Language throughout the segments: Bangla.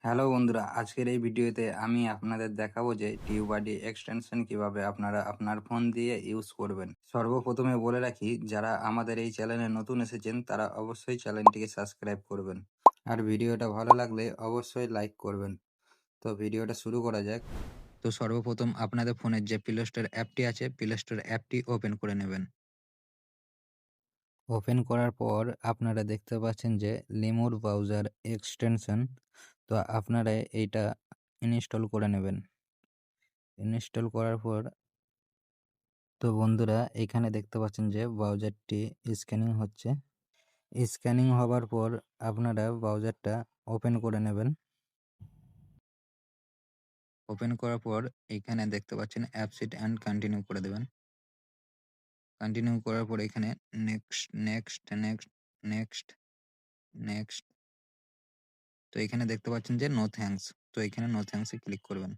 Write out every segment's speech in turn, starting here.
হ্যালো বন্ধুরা, আজকের এই ভিডিওতে আমি আপনাদের দেখাবো যে টিউবারডি এক্সটেনশন কিভাবে আপনারা আপনার ফোন দিয়ে ইউজ করবেন। সর্বপ্রথমে বলে রাখি, যারা আমাদের এই চ্যানেলে নতুন এসেছেন তারা অবশ্যই চ্যানেলটিকে সাবস্ক্রাইব করবেন, আর ভিডিওটা ভালো লাগলে অবশ্যই লাইক করবেন। তো ভিডিওটা শুরু করা যাক। তো সর্বপ্রথম আপনাদের ফোনের যে প্লে স্টোর অ্যাপটি আছে, প্লে স্টোর অ্যাপটি ওপেন করে নেবেন। ওপেন করার পর আপনারা দেখতে পাচ্ছেন যে লিমুর ব্রাউজার এক্সটেনশন। তো আপনারা এইটা ইনস্টল করে নেবেন। ইনস্টল করার পর তো বন্ধুরা এখানে দেখতে পাচ্ছেন যে ব্রাউজারটি স্ক্যানিং হচ্ছে। স্ক্যানিং হবার পর আপনারা ব্রাউজারটা ওপেন করে নেবেন। ওপেন করার পর এখানে দেখতে পাচ্ছেন অ্যাপসিট অ্যান্ড কন্টিনিউ করে দেবেন। কন্টিনিউ করার পর এখানে next next next next next তো এখানে দেখতে পাচ্ছেন যে নো থ্যাঙ্কস। তো এখানে নো থ্যাঙ্কসে ক্লিক করবেন।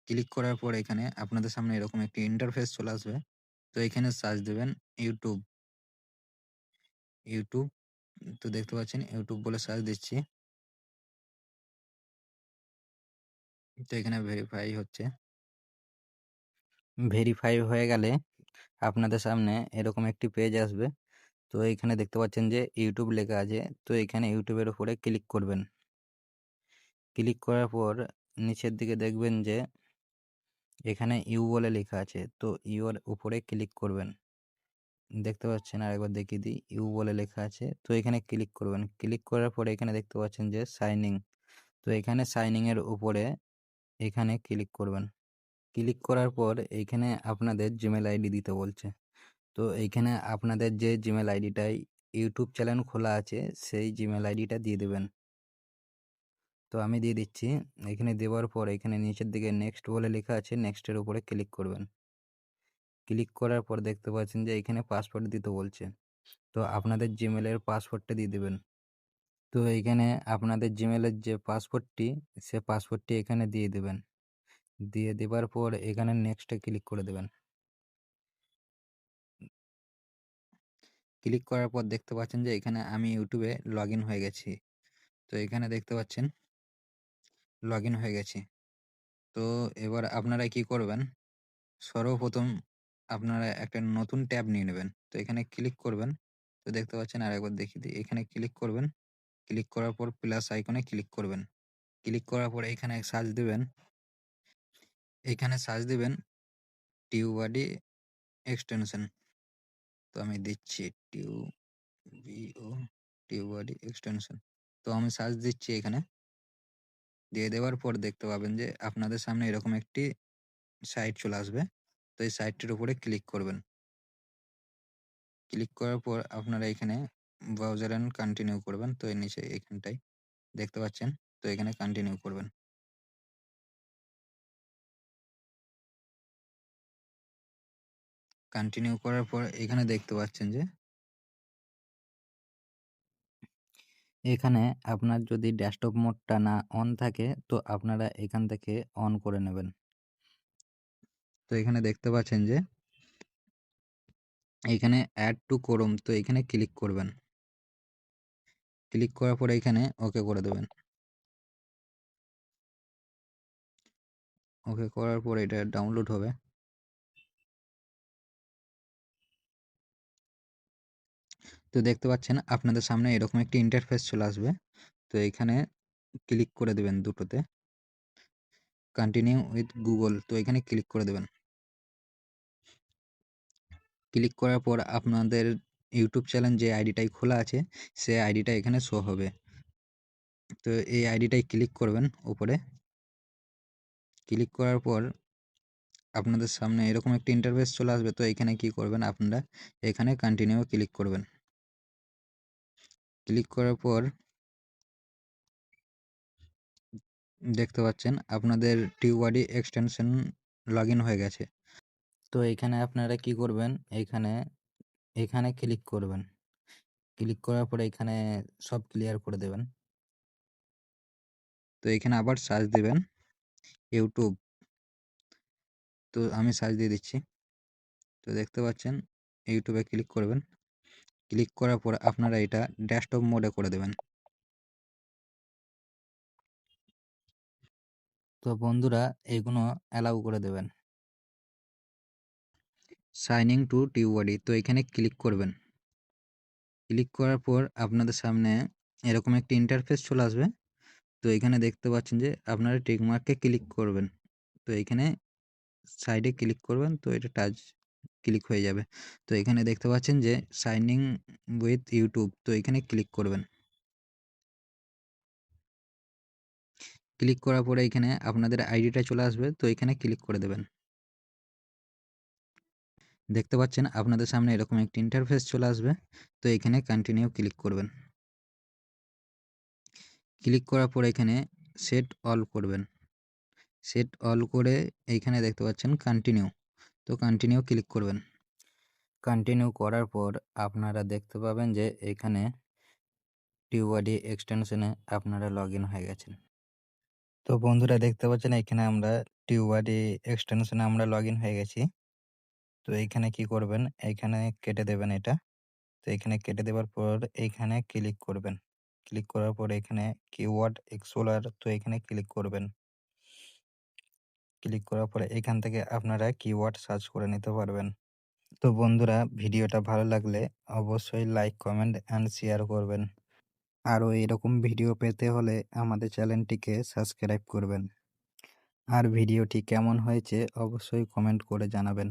ক্লিক করার পর এখানে আপনাদের সামনে এরকম একটি ইন্টারফেস চলে আসবে। তো এখানে সার্চ দেবেন ইউটিউব। ইউটিউব তো দেখতে পাচ্ছেন ইউটিউব বলে সার্চ দিচ্ছি। তো এখানে ভেরিফাই হচ্ছে। ভেরিফাই হয়ে গেলে আপনাদের সামনে এরকম একটি পেজ আসবে। তো এখানে দেখতে পাচ্ছেন যে ইউটিউব লেখা আছে। তো এখানে ইউটিউবের উপরে ক্লিক করবেন। ক্লিক করার পর নিচের দিকে দেখবেন যে এখানে ইউ বলে লেখা আছে। তো ইউর উপরে ক্লিক করবেন। দেখতে পাচ্ছেন, আরেকবার দেখিয়ে দিই, ইউ বলে লেখা আছে। তো এখানে ক্লিক করবেন। ক্লিক করার পরে এখানে দেখতে পাচ্ছেন যে সাইনিং। তো এখানে সাইনিং এর উপরে এখানে ক্লিক করবেন। ক্লিক করার পর এইখানে আপনাদের জিমেল আইডি দিতে বলছে। তো এইখানে আপনাদের যে জিমেল আইডিটাই ইউটিউব চ্যানেল খোলা আছে সেই জিমেল আইডিটা দিয়ে দেবেন। তো আমি দিয়ে দিচ্ছি। এখানে দেওয়ার পর এখানে নিচের দিকে নেক্সট বলে লেখা আছে, নেক্সটের উপরে ক্লিক করবেন। ক্লিক করার পর দেখতে পাচ্ছেন যে এখানে পাসওয়ার্ড দিতে বলছে। তো আপনাদের জিমেলের পাসওয়ার্ডটা দিয়ে দেবেন। তো এইখানে আপনাদের জিমেলের যে পাসওয়ার্ডটি, সে পাসওয়ার্ডটি এখানে দিয়ে দেবেন। দিয়ে দেওয়ার পর এখানে নেক্সটে ক্লিক করে দেবেন। ক্লিক করার পর দেখতে পাচ্ছেন যে এখানে আমি ইউটিউবে লগ ইন হয়ে গেছি। তো এখানে দেখতে পাচ্ছেন লগ ইন হয়ে গেছি। তো এবার আপনারা কি করবেন, সর্বপ্রথম আপনারা একটা নতুন ট্যাব নিয়ে নেবেন। তো এখানে ক্লিক করবেন। তো দেখতে পাচ্ছেন, আরেকবার দেখিয়ে দিই, এখানে ক্লিক করবেন। ক্লিক করার পর প্লাস আইকনে ক্লিক করবেন। ক্লিক করার পর এখানে সার্চ দেবেন। এখানে সার্চ দেবেন টিউবারডি এক্সটেনশন। তো আমি দিচ্ছি টিউবারডি এক্সটেনশন। তো আমি সার্চ দিচ্ছি এখানে। দিয়ে দেওয়ার পর দেখতে পাবেন যে আপনাদের সামনে এরকম একটি সাইট চলে আসবে। তো এই সাইটটির উপরে ক্লিক করবেন। ক্লিক করার পর আপনারা এখানে ব্রাউজার এন্ড কন্টিনিউ করবেন। তো এর নিচে এখানটায় দেখতে পাচ্ছেন। তো এখানে কন্টিনিউ করবেন। কন্টিনিউ করার পর এখানে দেখতে পাচ্ছেন যে এখানে আপনার যদি ডেস্কটপ মোডটা না অন থাকে তো আপনারা এখান থেকে অন করে নেবেন। তো এখানে দেখতে পাচ্ছেন যে এখানে অ্যাড টু ক্রোম। তো এখানে ক্লিক করবেন। ক্লিক করার পরে এখানে ওকে করে দেবেন। ওকে করার পর এটা ডাউনলোড হবে। তো দেখতে পাচ্ছেন আপনাদের সামনে এরকম একটি ইন্টারফেস চলে আসবে। তো এখানে ক্লিক করে দেবেন দুটোতে, কন্টিনিউ উইথ গুগল। তো এখানে ক্লিক করে দেবেন। ক্লিক করার পর আপনাদের ইউটিউব চ্যানেল যে আইডিটাই খোলা আছে সেই আইডিটা এখানে শো হবে। তো এই আইডিটাই ক্লিক করবেন উপরে। ক্লিক করার পর আপনাদের সামনে এরকম একটি ইন্টারফেস চলে আসবে। তো এখানে কি করবেন, আপনারা এখানে কন্টিনিউ ক্লিক করবেন। ক্লিক করার পর দেখতে পাচ্ছেন আপনাদের টিউবারডি এক্সটেনশন লগ ইন হয়ে গেছে। তো এখানে আপনারা কি করবেন, এখানে এখানে ক্লিক করবেন। ক্লিক করার পরে এখানে সব ক্লিয়ার করে দেবেন। তো এখানে আবার সার্চ দিবেন ইউটিউব। তো আমি সার্চ দিয়ে দিচ্ছি। তো দেখতে পাচ্ছেন ইউটিউবে ক্লিক করবেন। ক্লিক করার পর আপনারা এটা ডেস্কটপ মোডে করে দেবেন। তো বন্ধুরা এগুলো অ্যালাউ করে দেবেন। সাইনিং টু টিউবডি, তো এখানে ক্লিক করবেন। ক্লিক করার পর আপনাদের সামনে এরকম একটি ইন্টারফেস চলে আসবে। তো এখানে দেখতে পাচ্ছেন যে আপনারা টিকমার্কে ক্লিক করবেন। তো এখানে সাইডে ক্লিক করবেন, তো এটা টাচ ক্লিক হয়ে যাবে। তো এখানে দেখতে পাচ্ছেন যে সাইনিং উইথ ইউটিউব, তো এখানে ক্লিক করবেন। ক্লিক করার পরে এখানে আপনাদের আইডিটা চলে আসবে, তো এখানে ক্লিক করে দেবেন। দেখতে পাচ্ছেন আপনাদের সামনে এরকম একটি ইন্টারফেস চলে আসবে। তো এখানে কন্টিনিউ ক্লিক করবেন। ক্লিক করার পর এখানে সেট অল করবেন। সেট অল করে এইখানে দেখতে পাচ্ছেন কন্টিনিউ, তো কন্টিনিউ ক্লিক করবেন। কন্টিনিউ করার পর আপনারা দেখতে পাবেন যে এখানে টিউবডি এক্সটেনশনে আপনারা লগ ইন হয়ে গেছেন। তো বন্ধুরা দেখতে পাচ্ছেন এখানে আমরা টিউবডি এক্সটেনশনে আমরা লগ ইন হয়ে গেছি। তো এইখানে কি করবেন, এইখানে কেটে দেবেন এটা। তো এখানে কেটে দেওয়ার পর এইখানে ক্লিক করবেন। ক্লিক করার পর এখানে কিওয়ার্ড এক্সপ্লোরার, তো এখানে ক্লিক করবেন। ক্লিক করার পরে এখান থেকে আপনারা কিওয়ার্ড সার্চ করে নিতে পারবেন। তো বন্ধুরা ভিডিওটা ভালো লাগলে অবশ্যই লাইক, কমেন্ট অ্যান্ড শেয়ার করবেন। আরও এরকম ভিডিও পেতে হলে আমাদের চ্যানেলটিকে সাবস্ক্রাইব করবেন। আর ভিডিওটি কেমন হয়েছে অবশ্যই কমেন্ট করে জানাবেন।